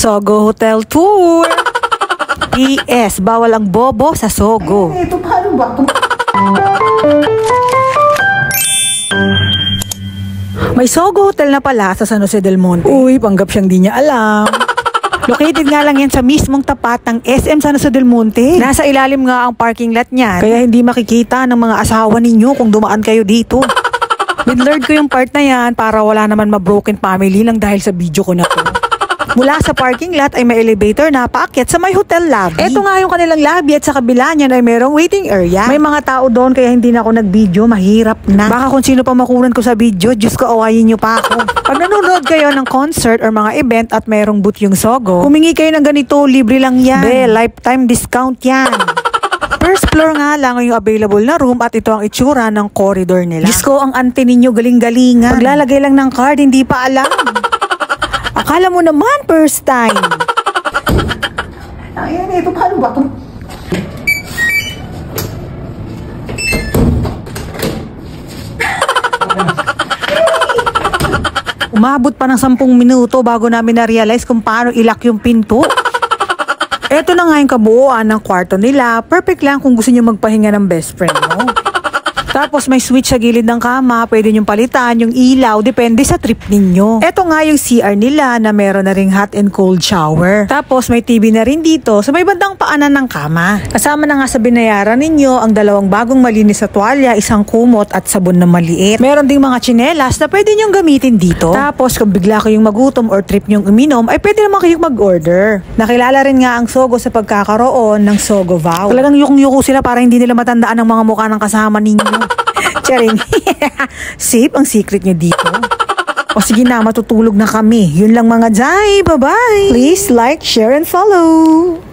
Sogo Hotel Tour. PS, bawal ang bobo sa Sogo. Ito paano ba? May Sogo Hotel na pala sa San Jose del Monte. Uy, panggap siyang di niya alam. Located nga lang yan sa mismong tapat ng SM San Jose del Monte. Nasa ilalim nga ang parking lot niyan, kaya hindi makikita ng mga asawa ninyo kung dumaan kayo dito. Binlurred ko yung part na yan para wala naman ma-broken family lang dahil sa video ko na to. Mula sa parking lot ay may elevator na paakyat sa may hotel lobby. Ito nga yung kanilang lobby at sa kabila niyan ay merong waiting area. May mga tao doon kaya hindi na ako nag-video, mahirap na. Baka kung sino pa makunan ko sa video, Diyos ko awayin niyo pa ako. Pag nanonood kayo ng concert or mga event at merong booth yung Sogo, humingi kayo ng ganito, libre lang yan. Lifetime discount yan. First floor nga lang yung available na room at ito ang itsura ng corridor nila. Diyos ko, ang ante ninyo galing-galingan. Paglalagay lang ng card, hindi pa alam. Akala mo naman, first time. Ayan, ito paano ba? Umabot pa ng 10 minuto bago namin na-realize kung paano ilock yung pinto. Ito na nga yung kabuuan ng kwarto nila. Perfect lang kung gusto nyo magpahinga ng best friend mo. Tapos may switch sa gilid ng kama, pwede nyong palitan yung ilaw, depende sa trip ninyo. Ito nga yung CR nila na meron na ring hot and cold shower. Tapos may TV na rin dito sa may bandang paanan ng kama. Kasama na nga sa binayaran ninyo ang 2 bagong malinis na tuwalya, 1 kumot at sabon na maliit. Meron ding mga tsinelas na pwede nyong gamitin dito. Tapos kung bigla kayong magutom or trip nyong uminom, ay pwede naman kayong mag-order. Nakilala rin nga ang Sogo sa pagkakaroon ng Sogo Vow. Talagang yukong-yuko sila para hindi nila matandaan ang mga mukha ng kasama ninyo. Charing. Safe ang secret nyo dito. O sige na, matutulog na kami. Yun lang mga Jai. Bye-bye. Please like, share, and follow.